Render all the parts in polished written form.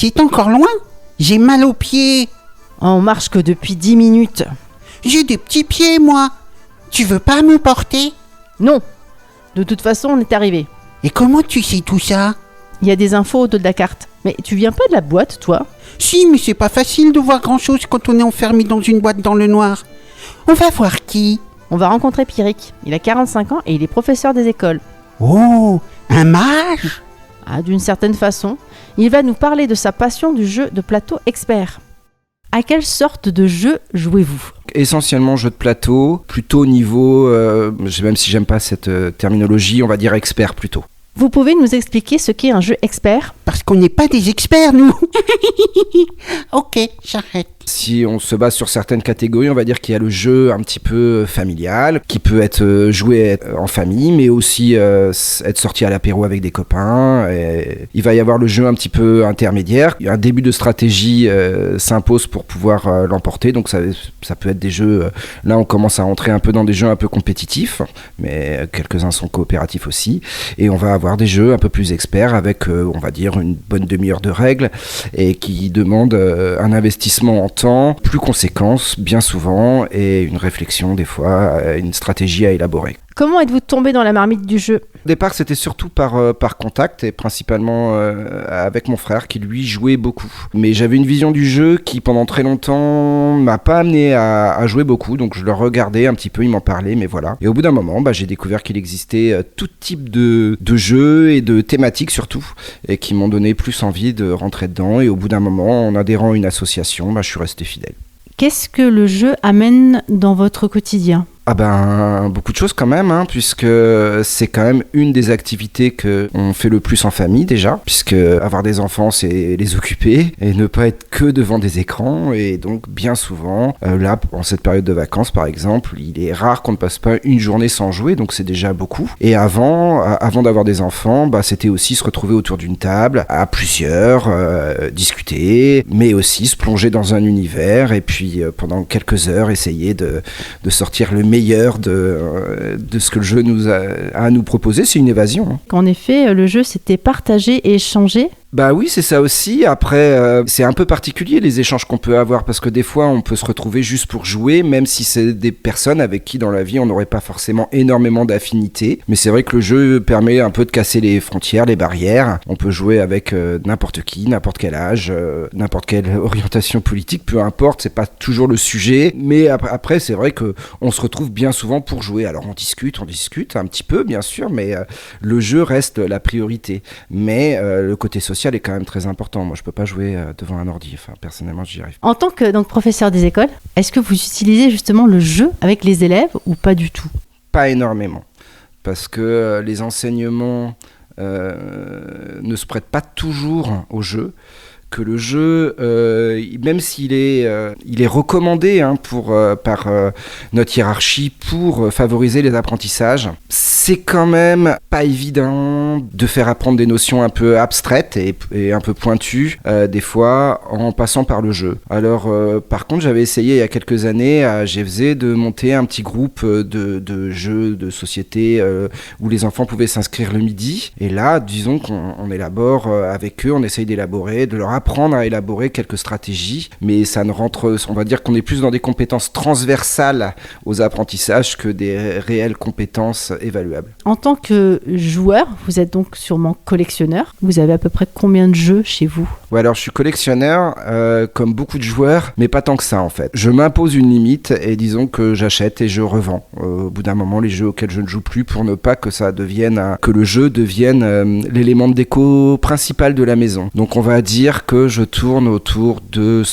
C'est encore loin? J'ai mal aux pieds. On marche que depuis 10 minutes. J'ai des petits pieds, moi. Tu veux pas me porter? Non. De toute façon, on est arrivé. Et comment tu sais tout ça? Il y a des infos au dos de la carte. Mais tu viens pas de la boîte, toi? Si, mais c'est pas facile de voir grand-chose quand on est enfermé dans une boîte dans le noir. On va voir qui? On va rencontrer Pierrick. Il a 45 ans et il est professeur des écoles. Oh, un mage? Ah, d'une certaine façon, il va nous parler de sa passion du jeu de plateau expert. À quelle sorte de jeu jouez-vous? Essentiellement jeu de plateau, plutôt niveau, même si j'aime pas cette terminologie, on va dire expert plutôt. Vous pouvez nous expliquer ce qu'est un jeu expert? Parce qu'on n'est pas des experts, nous. Ok, j'arrête. Si on se base sur certaines catégories, on va dire qu'il y a le jeu un petit peu familial, qui peut être joué en famille, mais aussi être sorti à l'apéro avec des copains. Et il va y avoir le jeu un petit peu intermédiaire. Un début de stratégie s'impose pour pouvoir l'emporter, donc ça peut être des jeux... là, on commence à rentrer un peu dans des jeux un peu compétitifs, mais quelques-uns sont coopératifs aussi. Et on va avoir des jeux un peu plus experts avec, on va dire, une bonne demi-heure de règles et qui demandent un investissement en temps plus conséquent bien souvent et une réflexion des fois, une stratégie à élaborer. Comment êtes-vous tombé dans la marmite du jeu? Au départ, c'était surtout par contact et principalement avec mon frère qui lui jouait beaucoup. Mais j'avais une vision du jeu qui pendant très longtemps m'a pas amené à jouer beaucoup, donc je le regardais un petit peu, il m'en parlait, mais voilà. Et au bout d'un moment, j'ai découvert qu'il existait tout type de jeux et de thématiques surtout, et qui m'ont donné plus envie de rentrer dedans. Et au bout d'un moment, en adhérant à une association, je suis resté fidèle. Qu'est-ce que le jeu amène dans votre quotidien? Beaucoup de choses quand même, puisque c'est quand même une des activités qu'on fait le plus en famille déjà, puisque avoir des enfants c'est les occuper et ne pas être que devant des écrans. Et donc bien souvent, là en cette période de vacances par exemple, il est rare qu'on ne passe pas une journée sans jouer, donc c'est déjà beaucoup. Et avant d'avoir des enfants, c'était aussi se retrouver autour d'une table à plusieurs, discuter, mais aussi se plonger dans un univers et puis pendant quelques heures essayer de sortir le meilleur de ce que le jeu a à nous proposer. C'est une évasion. En effet, le jeu c'était partager et échanger. Oui, c'est ça aussi. Après, c'est un peu particulier les échanges qu'on peut avoir parce que des fois, on peut se retrouver juste pour jouer, même si c'est des personnes avec qui dans la vie, on n'aurait pas forcément énormément d'affinités. Mais c'est vrai que le jeu permet un peu de casser les frontières, les barrières. On peut jouer avec n'importe qui, n'importe quel âge, n'importe quelle orientation politique, peu importe, c'est pas toujours le sujet. Mais après, c'est vrai qu'on se retrouve bien souvent pour jouer. Alors, on discute un petit peu, bien sûr, mais le jeu reste la priorité. Mais le côté social est quand même très important. Moi, je peux pas jouer devant un ordi. Enfin, personnellement, j'y arrive. En tant que professeur des écoles, est-ce que vous utilisez justement le jeu avec les élèves ou pas du tout? Pas énormément. Parce que les enseignements ne se prêtent pas toujours au jeu. Que le jeu, même s'il est recommandé par notre hiérarchie pour favoriser les apprentissages, c'est quand même pas évident de faire apprendre des notions un peu abstraites et un peu pointues, des fois, en passant par le jeu. Alors, par contre, j'avais essayé il y a quelques années à GFZ de monter un petit groupe de jeux de société où les enfants pouvaient s'inscrire le midi. Et là, disons qu'on élabore avec eux, on essaye d'élaborer, de leur apprendre à élaborer quelques stratégies, mais ça ne rentre, on va dire qu'on est plus dans des compétences transversales aux apprentissages que des réelles compétences évaluables. En tant que joueur, vous êtes donc sûrement collectionneur. Vous avez à peu près combien de jeux chez vous? Ouais, alors je suis collectionneur, comme beaucoup de joueurs, mais pas tant que ça en fait. Je m'impose une limite et disons que j'achète et je revends. Au bout d'un moment, les jeux auxquels je ne joue plus pour ne pas que ça devienne, que le jeu devienne l'élément de déco principal de la maison. Donc on va dire que je tourne autour d'une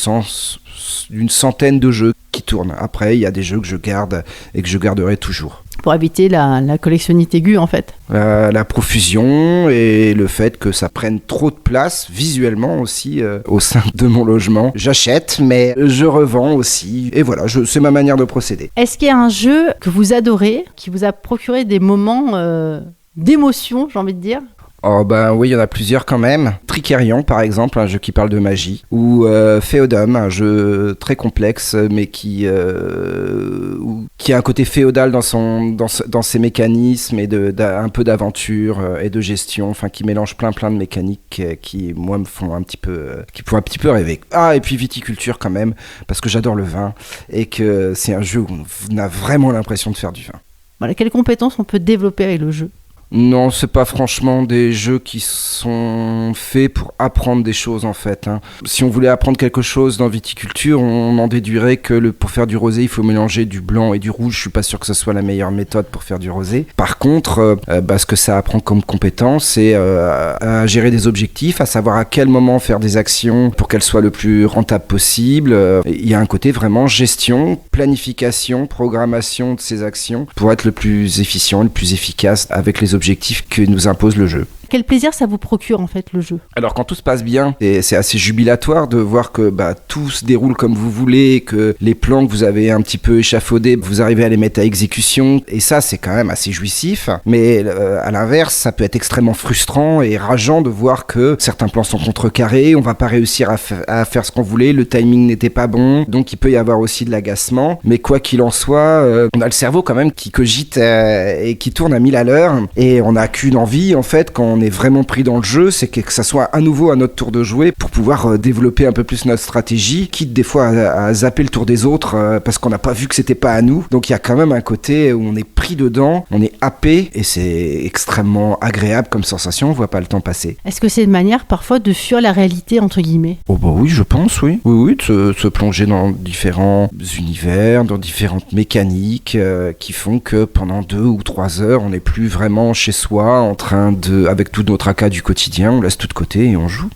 centaine de jeux qui tournent. Après, il y a des jeux que je garde et que je garderai toujours. Pour éviter la collectionnite aiguë, en fait. La profusion et le fait que ça prenne trop de place, visuellement aussi, au sein de mon logement. J'achète, mais je revends aussi. Et voilà, c'est ma manière de procéder. Est-ce qu'il y a un jeu que vous adorez, qui vous a procuré des moments d'émotion, j'ai envie de dire? Oh ben oui, il y en a plusieurs quand même. Tricerion par exemple, un jeu qui parle de magie, ou Féodum, un jeu très complexe mais qui a un côté féodal dans ses mécanismes et un peu d'aventure et de gestion, enfin qui mélange plein de mécaniques qui moi me font qui font un petit peu rêver. Ah, et puis viticulture quand même, parce que j'adore le vin et que c'est un jeu où on a vraiment l'impression de faire du vin. Voilà, quelles compétences on peut développer avec le jeu ? Non, c'est pas franchement des jeux qui sont faits pour apprendre des choses en fait. Si on voulait apprendre quelque chose dans viticulture, on en déduirait que pour faire du rosé, il faut mélanger du blanc et du rouge. Je suis pas sûr que ce soit la meilleure méthode pour faire du rosé. Par contre, ce que ça apprend comme compétence, c'est à gérer des objectifs, à savoir à quel moment faire des actions pour qu'elles soient le plus rentables possible. Il y a un côté vraiment gestion, planification, programmation de ces actions pour être le plus efficient, le plus efficace avec les objectifs que nous impose le jeu. Quel plaisir ça vous procure en fait le jeu ? Alors quand tout se passe bien, c'est assez jubilatoire de voir que tout se déroule comme vous voulez, que les plans que vous avez un petit peu échafaudés, vous arrivez à les mettre à exécution, et ça c'est quand même assez jouissif. Mais à l'inverse, ça peut être extrêmement frustrant et rageant de voir que certains plans sont contrecarrés, on va pas réussir à faire ce qu'on voulait, le timing n'était pas bon, donc il peut y avoir aussi de l'agacement. Mais quoi qu'il en soit, on a le cerveau quand même qui cogite et qui tourne à 1000 à l'heure, et on n'a qu'une envie en fait quand on est vraiment pris dans le jeu, c'est que ça soit à nouveau à notre tour de jouer pour pouvoir développer un peu plus notre stratégie, quitte des fois à zapper le tour des autres parce qu'on n'a pas vu que c'était pas à nous. Donc il y a quand même un côté où on est pris dedans, on est happé et c'est extrêmement agréable comme sensation, on voit pas le temps passer. Est-ce que c'est une manière parfois de fuir la réalité entre guillemets ? Oh bah oui, je pense, oui. Oui, de se plonger dans différents univers, dans différentes mécaniques qui font que pendant 2 ou 3 heures, on n'est plus vraiment chez soi en train avec tout notre tracas du quotidien, on laisse tout de côté et on joue.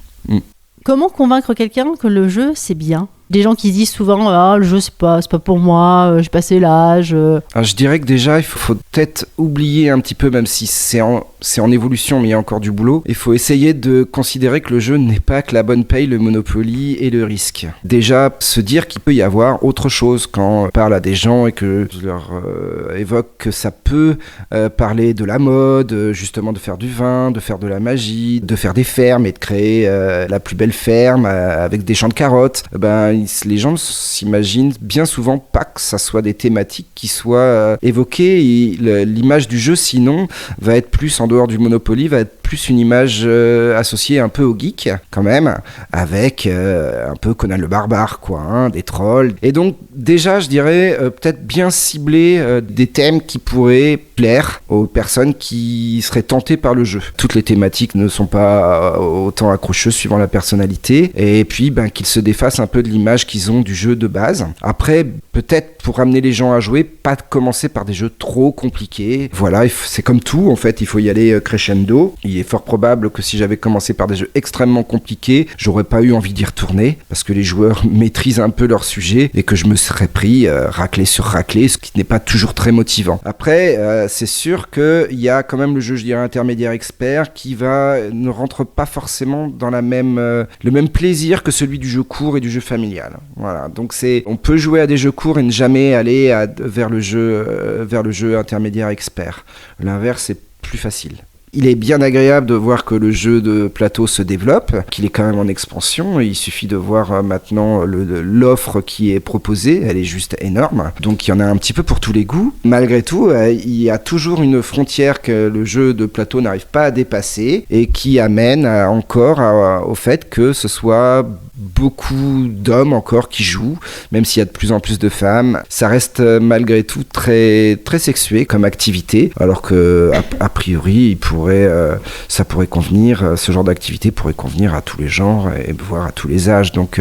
Comment convaincre quelqu'un que le jeu c'est bien ? Des gens qui disent souvent le jeu c'est pas pour moi, j'ai passé l'âge. Alors, je dirais que déjà il faut peut-être oublier un petit peu, même si c'est en évolution mais il y a encore du boulot, il faut essayer de considérer que le jeu n'est pas que la bonne paye, le Monopoly et le risque. Déjà se dire qu'il peut y avoir autre chose quand on parle à des gens et que je leur évoque que ça peut parler de la mode, justement de faire du vin, de faire de la magie, de faire des fermes et de créer la plus belle ferme avec des champs de carottes. Les gens s'imaginent bien souvent pas que ça soit des thématiques qui soient évoquées et l'image du jeu sinon va être plus en dehors du Monopoly, va être plus une image associée un peu au geek quand même, avec un peu Conan le Barbare quoi, des trolls. Et donc déjà je dirais peut-être bien cibler des thèmes qui pourraient plaire aux personnes qui seraient tentées par le jeu. Toutes les thématiques ne sont pas autant accrocheuses suivant la personnalité, et puis qu'ils se défassent un peu de l'image qu'ils ont du jeu de base. Après, peut-être pour amener les gens à jouer, pas commencer par des jeux trop compliqués. Voilà, c'est comme tout, en fait, il faut y aller crescendo. Il est fort probable que si j'avais commencé par des jeux extrêmement compliqués, j'aurais pas eu envie d'y retourner, parce que les joueurs maîtrisent un peu leur sujet, et que je me serais pris raclé sur raclé, ce qui n'est pas toujours très motivant. Après, c'est sûr qu'il y a quand même le jeu, je dirais, intermédiaire expert, qui ne rentre pas forcément dans le même plaisir que celui du jeu court et du jeu familial. Voilà, donc on peut jouer à des jeux courts et ne jamais aller vers le jeu intermédiaire expert. L'inverse est plus facile. Il est bien agréable de voir que le jeu de plateau se développe, qu'il est quand même en expansion. Il suffit de voir maintenant l'offre qui est proposée, elle est juste énorme. Donc il y en a un petit peu pour tous les goûts. Malgré tout, il y a toujours une frontière que le jeu de plateau n'arrive pas à dépasser et qui amène encore au fait que ce soit beaucoup d'hommes encore qui jouent, même s'il y a de plus en plus de femmes. Ça reste malgré tout très, très sexué comme activité, alors que a priori, ça pourrait convenir, ce genre d'activité pourrait convenir à tous les genres et voire à tous les âges. Donc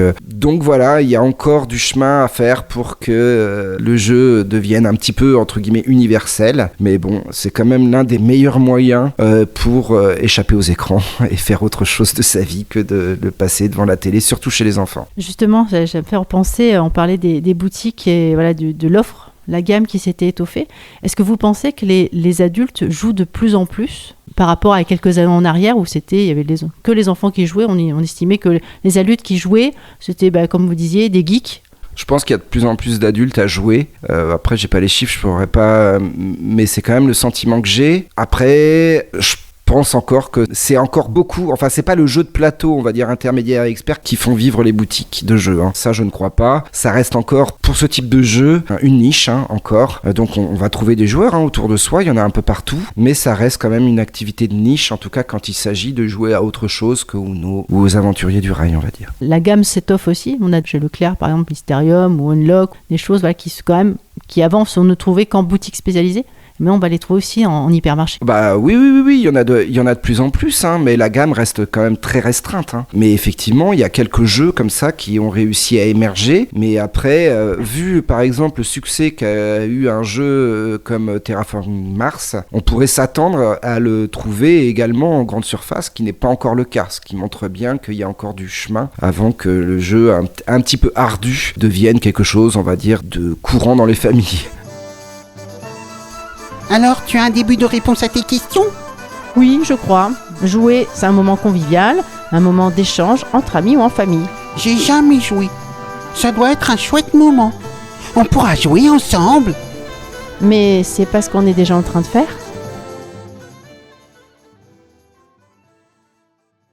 voilà, il y a encore du chemin à faire pour que le jeu devienne un petit peu, entre guillemets, universel. Mais bon, c'est quand même l'un des meilleurs moyens pour échapper aux écrans et faire autre chose de sa vie que de le passer devant la télé, surtout chez les enfants. Justement, ça me fait repenser, on parlait des boutiques et voilà, de l'offre, la gamme qui s'était étoffée. Est-ce que vous pensez que les adultes jouent de plus en plus par rapport à quelques années en arrière où il y avait que les enfants qui jouaient, on estimait que les adultes qui jouaient, c'était comme vous disiez, des geeks? Je pense qu'il y a de plus en plus d'adultes à jouer. Après, j'ai pas les chiffres, je pourrais pas, mais c'est quand même le sentiment que j'ai. Après, je pense encore que c'est encore beaucoup, enfin c'est pas le jeu de plateau, on va dire intermédiaire et expert, qui font vivre les boutiques de jeux. Ça je ne crois pas. Ça reste encore pour ce type de jeu une niche encore. Donc on va trouver des joueurs autour de soi, il y en a un peu partout, mais ça reste quand même une activité de niche, en tout cas quand il s'agit de jouer à autre chose que Uno ou aux aventuriers du rail, on va dire. La gamme s'étoffe aussi. On a chez Leclerc par exemple Mysterium ou Unlock, des choses qui avant on ne trouvait qu'en boutique spécialisée. Mais on va les trouver aussi en hypermarché. Bah oui, il y en a de plus en plus, mais la gamme reste quand même très restreinte. Mais effectivement, il y a quelques jeux comme ça qui ont réussi à émerger. Mais après, vu par exemple le succès qu'a eu un jeu comme Terraforming Mars, on pourrait s'attendre à le trouver également en grande surface, ce qui n'est pas encore le cas, ce qui montre bien qu'il y a encore du chemin avant que le jeu un petit peu ardu devienne quelque chose, on va dire, de courant dans les familles. Alors, tu as un début de réponse à tes questions ? Oui, je crois. Jouer, c'est un moment convivial, un moment d'échange entre amis ou en famille. J'ai jamais joué. Ça doit être un chouette moment. On pourra jouer ensemble. Mais c'est pas ce qu'on est déjà en train de faire ?